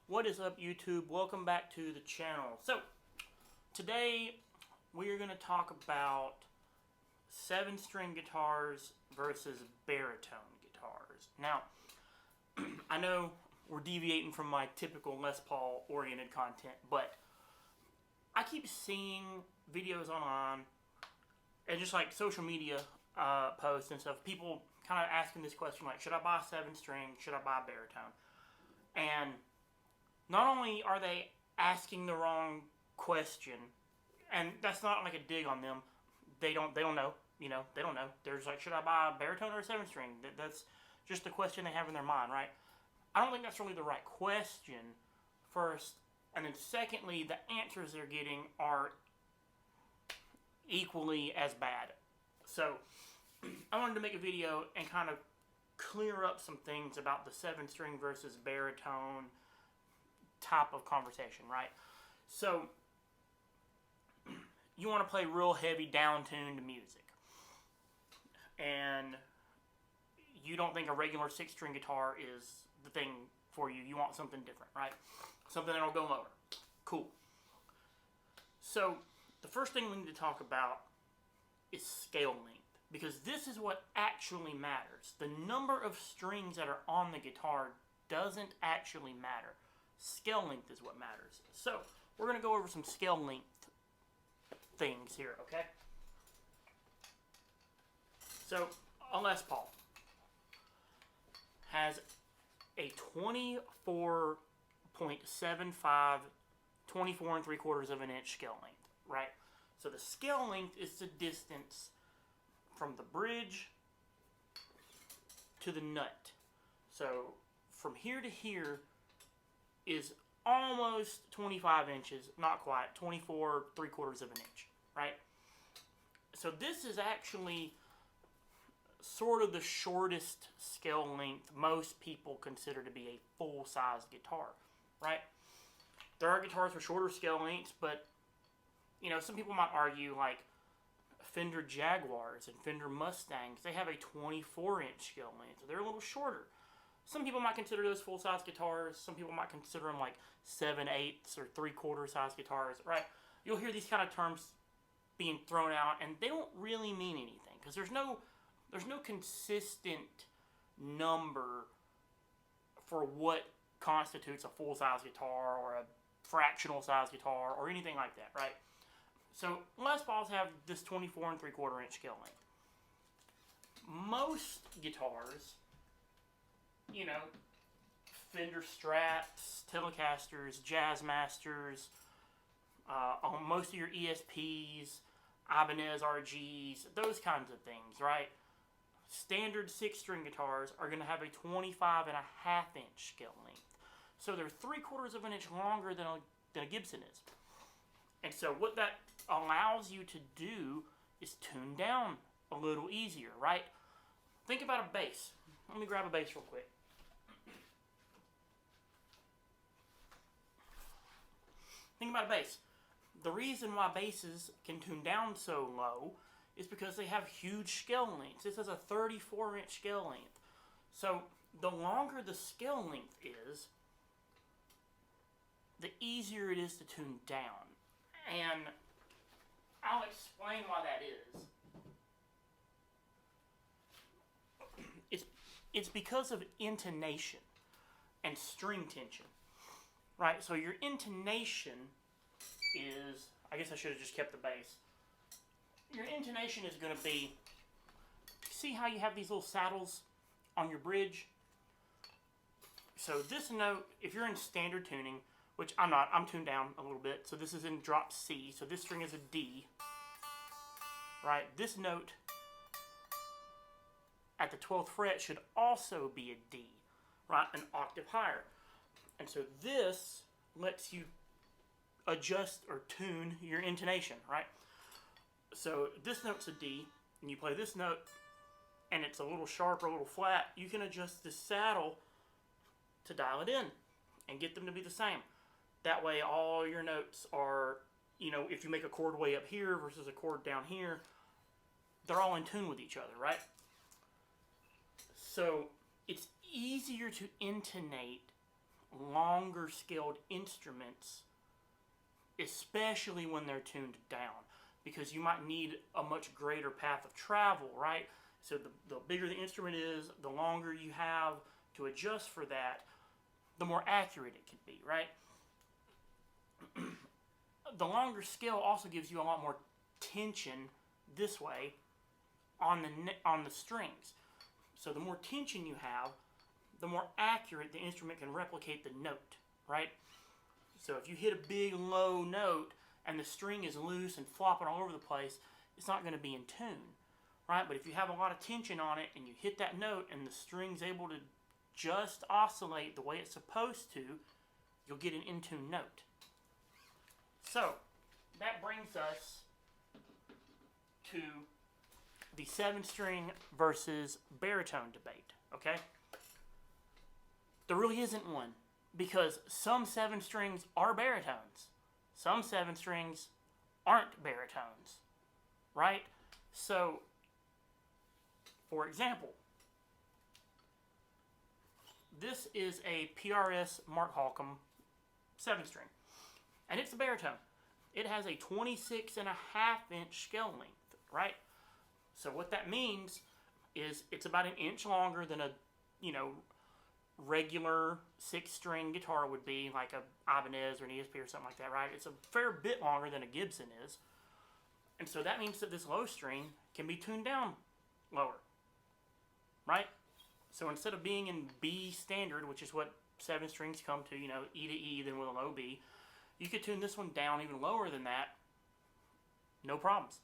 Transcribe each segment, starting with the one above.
What is up, YouTube? Welcome back to the channel. So, today we are going to talk about 7-string guitars versus baritone guitars. Now, I know we're deviating from my typical Les Paul oriented content, but I keep seeing videos online and just like social media posts and stuff, people kind of asking this question like, should I buy a 7-string? Should I buy a baritone? And not only are they asking the wrong question, and that's not like a dig on them, they don't know, they don't know. There's like, should I buy a baritone or a 7-string? That's just the question they have in their mind, right? I don't think that's really the right question, first, and then secondly, the answers they're getting are equally as bad. So, I wanted to make a video and kind of clear up some things about the 7-string versus baritone type of conversation, right? So, you want to play real heavy, down-tuned music, and you don't think a regular 6-string guitar is the thing for you. You want something different, right? Something that'll go lower. Cool. So, the first thing we need to talk about is scale length, because this is what actually matters. The number of strings that are on the guitar doesn't actually matter. Scale length is what matters. So, we're going to go over some scale length things here, okay? So, a Les Paul has a 24.75, 24 3/4 of an inch scale length, right? So the scale length is the distance from the bridge to the nut. So from here to here is almost 25 inches, not quite, 24 3/4 of an inch, right? So this is actually sort of the shortest scale length most people consider to be a full-size guitar, right? There are guitars with shorter scale lengths, but, some people might argue, like, Fender Jaguars and Fender Mustangs, they have a 24-inch scale length, so they're a little shorter. Some people might consider those full-size guitars. Some people might consider them like 7/8 or 3/4 size guitars, right? You'll hear these kind of terms being thrown out, and they don't really mean anything, because there's no consistent number for what constitutes a full-size guitar or a fractional size guitar or anything like that, right? So Les Pauls have this 24 3/4 inch scale length. Most guitars, Fender Strats, Telecasters, Jazzmasters, on most of your ESPs, Ibanez RGs, those kinds of things, right? Standard 6-string guitars are going to have a 25.5 inch scale length. So they're 3/4 of an inch longer than a Gibson is. And so what that allows you to do is tune down a little easier, right? Think about a bass. Let me grab a bass real quick. Think about a bass. The reason why basses can tune down so low is because they have huge scale lengths. This has a 34-inch scale length. So the longer the scale length is, the easier it is to tune down. And I'll explain why that is. It's because of intonation and string tension, right? So your intonation is, I guess I should have just kept the bass. Your intonation is going to be, see how you have these little saddles on your bridge? So this note, if you're in standard tuning, which I'm not, I'm tuned down a little bit, so this is in drop C, so this string is a D, right? This note at the 12th fret should also be a D, right? An octave higher. And so this lets you adjust or tune your intonation, right? So this note's a D, and you play this note, and it's a little sharp or a little flat, you can adjust the saddle to dial it in and get them to be the same. That way all your notes are, if you make a chord way up here versus a chord down here, they're all in tune with each other, right? So it's easier to intonate longer scaled instruments, especially when they're tuned down, because you might need a much greater path of travel, right? So the bigger the instrument is, the longer you have to adjust for that, the more accurate it can be, right? The longer scale also gives you a lot more tension this way on the strings. So the more tension you have, the more accurate the instrument can replicate the note, right? So if you hit a big low note and the string is loose and flopping all over the place, it's not going to be in tune, right? But if you have a lot of tension on it and you hit that note and the string's able to just oscillate the way it's supposed to, you'll get an in tune note. So that brings us to the 7-string versus baritone debate, okay? There really isn't one, because some 7 strings are baritones. Some 7 strings aren't baritones, right? So, for example, this is a PRS Mark Holcomb 7-string, and it's a baritone. It has a 26.5-inch scale length, right? So what that means is it's about an inch longer than a, regular 6-string guitar would be, like a Ibanez or an ESP or something like that, right? It's a fair bit longer than a Gibson is. And so that means that this low string can be tuned down lower, right? So instead of being in B standard, which is what 7 strings come to, E to E, then with a low B, you could tune this one down even lower than that, no problems.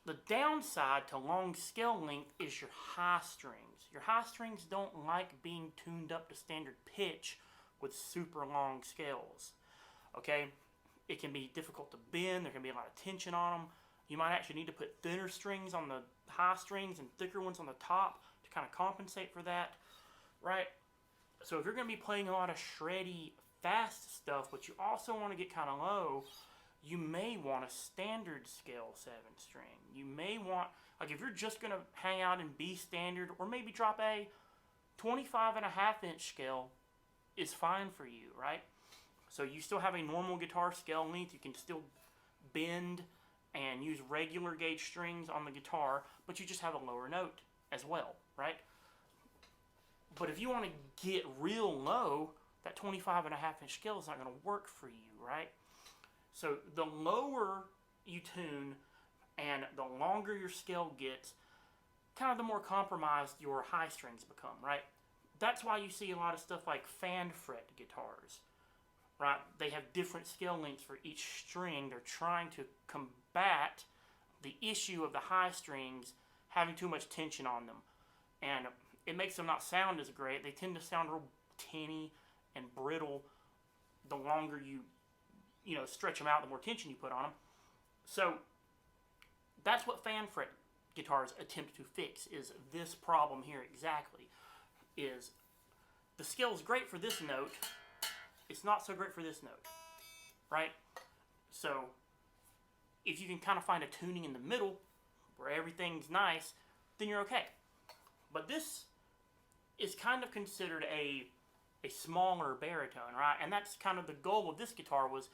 The downside to long scale length is your high strings. Your high strings don't like being tuned up to standard pitch with super long scales, okay? It can be difficult to bend. There can be a lot of tension on them. You might actually need to put thinner strings on the high strings and thicker ones on the top to kind of compensate for that, right? So if you're going to be playing a lot of shreddy, fast stuff, but you also want to get kind of low, you may want a standard scale 7-string. You may want, like if you're just going to hang out in B standard or maybe drop A, 25.5-inch scale is fine for you, right? So you still have a normal guitar scale length. You can still bend and use regular gauge strings on the guitar, but you just have a lower note as well, right? But if you want to get real low, that 25.5-inch scale is not going to work for you, right? So the lower you tune and the longer your scale gets, kind of the more compromised your high strings become, right? That's why you see a lot of stuff like fan fret guitars, right? They have different scale lengths for each string. They're trying to combat the issue of the high strings having too much tension on them. And it makes them not sound as great. They tend to sound real tinny and brittle the longer you stretch them out, the more tension you put on them. So that's what fan fret guitars attempt to fix, is this problem here exactly. Is the scale is great for this note, it's not so great for this note, right? So if you can kind of find a tuning in the middle where everything's nice, then you're okay. But this is kind of considered a smaller baritone, right? And that's kind of the goal of this guitar, was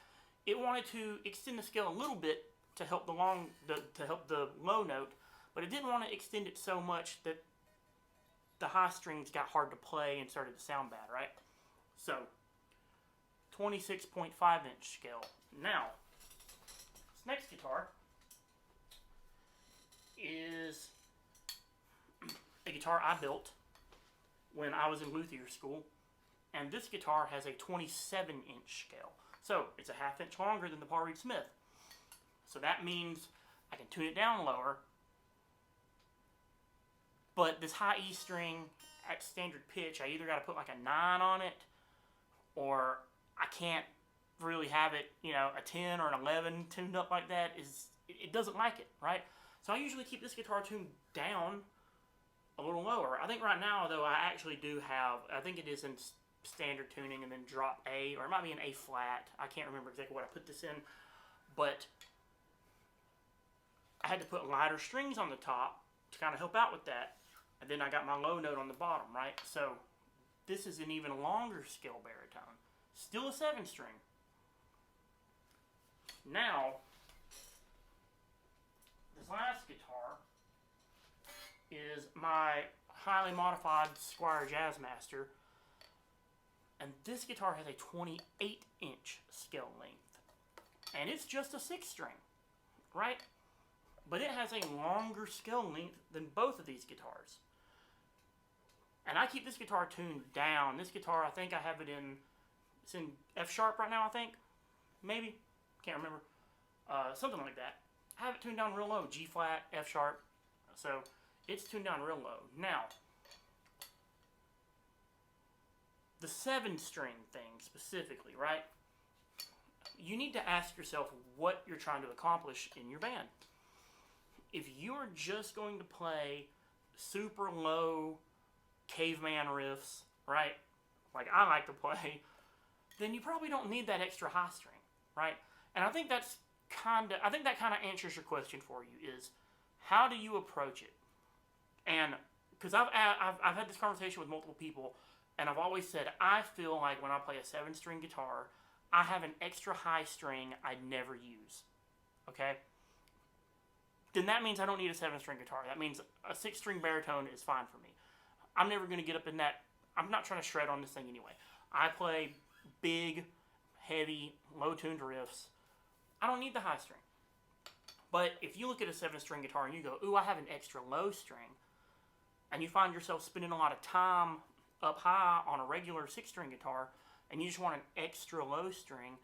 it wanted to extend the scale a little bit to help the low note, but it didn't want to extend it so much that the high strings got hard to play and started to sound bad, right? So 26.5-inch scale. Now, this next guitar is a guitar I built when I was in luthier school, and this guitar has a 27-inch scale. So it's a half-inch longer than the Paul Reed Smith. So that means I can tune it down lower, but this high E string at standard pitch, I either got to put like a 9 on it, or I can't really have it, a 10 or an 11 tuned up like that. It doesn't like it, right? So I usually keep this guitar tuned down a little lower. I think right now, though, I actually do have, I think it is in standard tuning and then drop A, or it might be an A flat. I can't remember exactly what I put this in, but I had to put lighter strings on the top to kind of help out with that, and then I got my low note on the bottom, right? So this is an even longer scale baritone. Still a 7-string. Now, this last guitar is my highly modified Squier Jazzmaster, and this guitar has a 28-inch scale length, and it's just a 6-string, right? But it has a longer scale length than both of these guitars. And I keep this guitar tuned down. This guitar, I think I have it in, it's in F sharp right now, I think. Maybe. Can't remember. Something like that. I have it tuned down real low. G flat, F sharp. So, it's tuned down real low. Now, the 7-string thing specifically, right? You need to ask yourself what you're trying to accomplish in your band. If you're just going to play super low caveman riffs, right, like I like to play, then you probably don't need that extra high string, right? And I think that kind of answers your question for you, is how do you approach it? And because I've had this conversation with multiple people, and I've always said I feel like when I play a 7-string guitar, I have an extra high string I'd never use. Okay? Then that means I don't need a 7-string guitar. That means a 6-string baritone is fine for me. I'm never going to get up in that. I'm not trying to shred on this thing anyway. I play big, heavy, low-tuned riffs. I don't need the high string. But if you look at a 7-string guitar and you go, ooh, I have an extra low string, and you find yourself spending a lot of time up high on a regular 6-string guitar, and you just want an extra low string,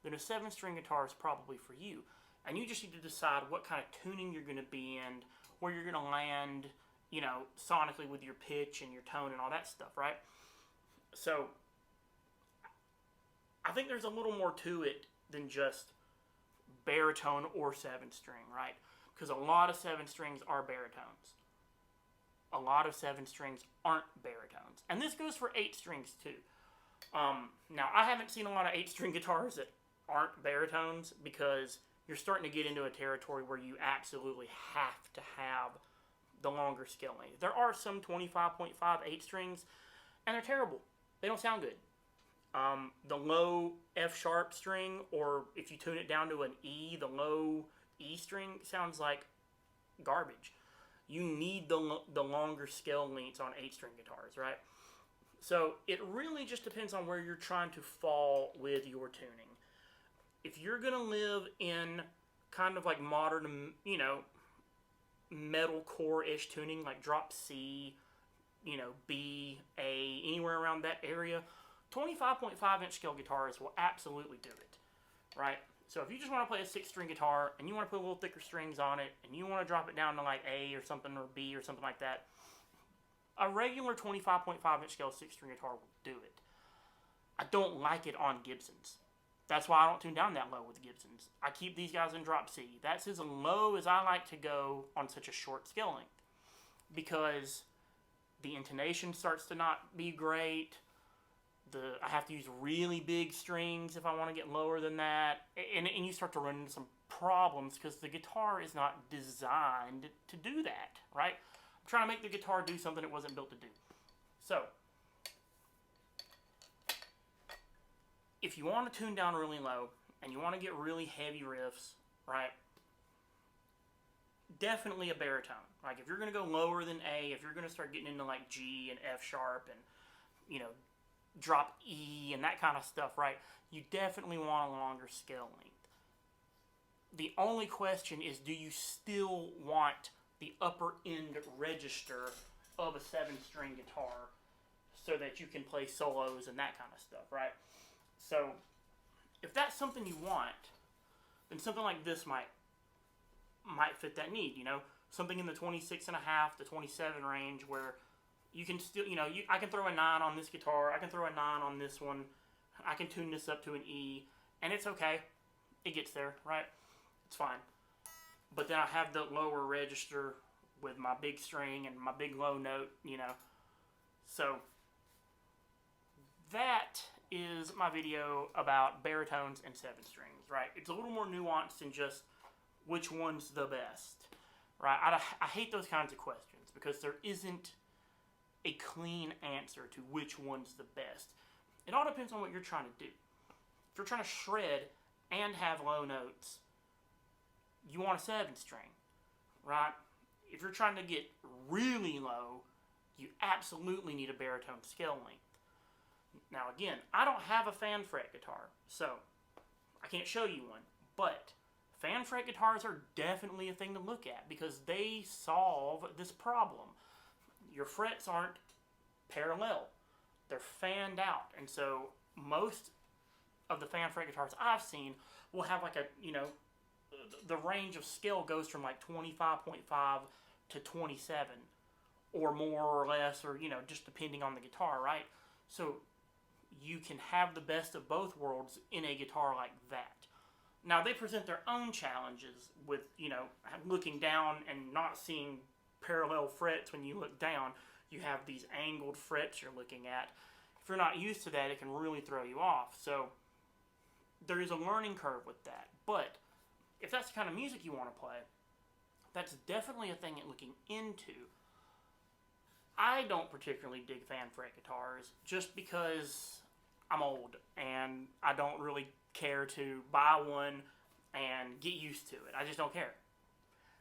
then a 7-string guitar is probably for you. And you just need to decide what kind of tuning you're going to be in, where you're going to land, you know, sonically with your pitch and your tone and all that stuff, right? So, I think there's a little more to it than just baritone or 7-string, right? Because a lot of 7-strings are baritones. A lot of 7-strings aren't baritones. And this goes for 8-strings too. Now, I haven't seen a lot of 8-string guitars that aren't baritones, because you're starting to get into a territory where you absolutely have to have the longer scale length. There are some 25.5 8-strings, and they're terrible. They don't sound good. The low F sharp string, or if you tune it down to an E, the low E string sounds like garbage. You need the longer scale lengths on 8-string guitars, right? So it really just depends on where you're trying to fall with your tuning. If you're going to live in kind of like modern, you know, metalcore-ish tuning, like drop C, you know, B, A, anywhere around that area, 25.5-inch scale guitars will absolutely do it, right? So if you just want to play a 6-string guitar, and you want to put a little thicker strings on it, and you want to drop it down to like A or something, or B or something like that, a regular 25.5-inch scale 6-string guitar will do it. I don't like it on Gibsons. That's why I don't tune down that low with Gibsons. I keep these guys in drop C. That's as low as I like to go on such a short scale length, because the intonation starts to not be great. I have to use really big strings if I want to get lower than that, and you start to run into some problems because the guitar is not designed to do that, right? I'm trying to make the guitar do something it wasn't built to do. So, if you want to tune down really low, and you want to get really heavy riffs, right, definitely a baritone. Like, if you're going to go lower than A, if you're going to start getting into, like, G and F sharp and, you know, drop E and that kind of stuff, right, you definitely want a longer scale length. The only question is, do you still want the upper end register of a 7-string guitar so that you can play solos and that kind of stuff, right? So, if that's something you want, then something like this might fit that need, you know? Something in the 26.5 to 27 range where you can still, you know, I can throw a 9 on this guitar, I can throw a 9 on this one, I can tune this up to an E, and it's okay. It gets there, right? It's fine. But then I have the lower register with my big string and my big low note, you know. So, that is my video about baritones and 7-strings, right? It's a little more nuanced than just which one's the best, right? I hate those kinds of questions because there isn't a clean answer to which one's the best. It all depends on what you're trying to do. If you're trying to shred and have low notes, you want a 7-string, right? If you're trying to get really low, you absolutely need a baritone scale length. Now again, I don't have a fan fret guitar, so I can't show you one, but fan fret guitars are definitely a thing to look at because they solve this problem. Your frets aren't parallel, they're fanned out, and so most of the fan fret guitars I've seen will have like a, the range of scale goes from like 25.5 to 27 or more or less, or just depending on the guitar, right? So you can have the best of both worlds in a guitar like that. Now they present their own challenges with looking down and not seeing parallel frets. When you look down, you have these angled frets you're looking at. If you're not used to that, it can really throw you off. So there is a learning curve with that. But if that's the kind of music you want to play, that's definitely a thing at looking into. I don't particularly dig fan fret guitars just because I'm old and I don't really care to buy one and get used to it. I just don't care.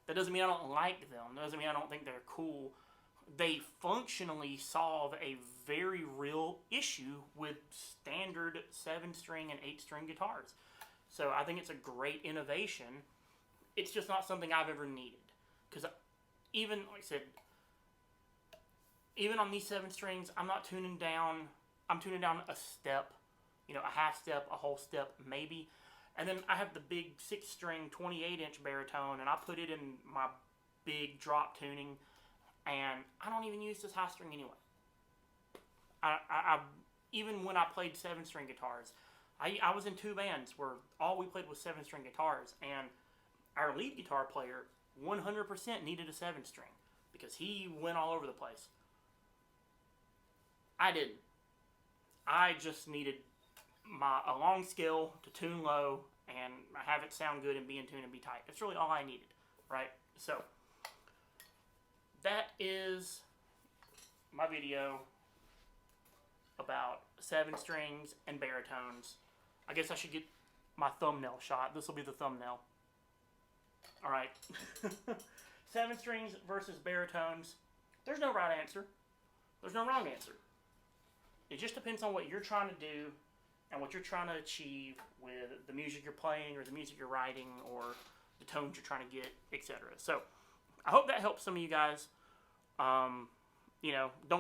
That doesn't mean I don't like them. That doesn't mean I don't think they're cool. They functionally solve a very real issue with standard 7-string and 8-string guitars. So I think it's a great innovation. It's just not something I've ever needed. Because even, like I said, even on these 7 strings, I'm tuning down a step, a half step, a whole step, maybe. And then I have the big 6-string 28-inch baritone, and I put it in my big drop tuning, and I don't even use this high string anyway. I even when I played 7-string guitars, I was in 2 bands where all we played was 7-string guitars, and our lead guitar player 100% needed a 7-string because he went all over the place. I didn't. I just needed a long scale to tune low and have it sound good and be in tune and be tight. That's really all I needed, right? So that is my video about 7 strings and baritones. I guess I should get my thumbnail shot. This will be the thumbnail. Alright. 7 strings versus baritones. There's no right answer. There's no wrong answer. It just depends on what you're trying to do and what you're trying to achieve with the music you're playing or the music you're writing or the tones you're trying to get, etc. So, I hope that helps some of you guys. Don't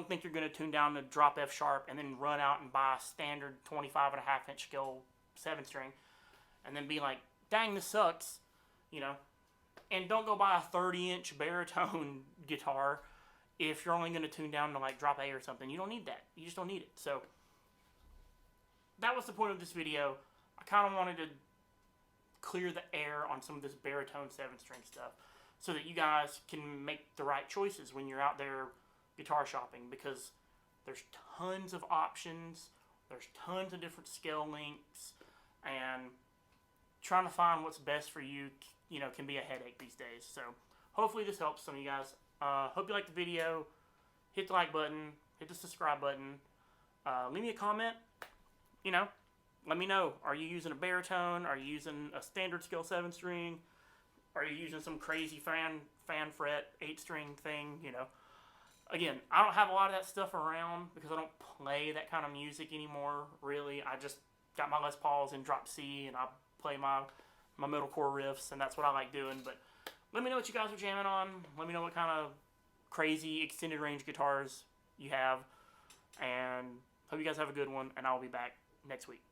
think you're going to tune down to drop F sharp and then run out and buy a standard 25.5-inch scale 7-string and then be like, dang, this sucks, And don't go buy a 30-inch baritone guitar if you're only going to tune down to like drop A or something. You don't need that. You just don't need it. So that was the point of this video. I kind of wanted to clear the air on some of this baritone 7-string stuff so that you guys can make the right choices when you're out there guitar shopping, because there's tons of options, there's tons of different scale lengths, and trying to find what's best for you, can be a headache these days. So hopefully this helps some of you guys. Hope you liked the video. Hit the like button, hit the subscribe button, leave me a comment. Let me know, are you using a baritone? Are you using a standard scale 7-string? Are you using some crazy fan fret 8-string thing? Again, I don't have a lot of that stuff around because I don't play that kind of music anymore, really. I just got my Les Pauls and drop C, and I play my metalcore riffs, and that's what I like doing. But let me know what you guys are jamming on. Let me know what kind of crazy extended range guitars you have. And hope you guys have a good one, and I'll be back next week.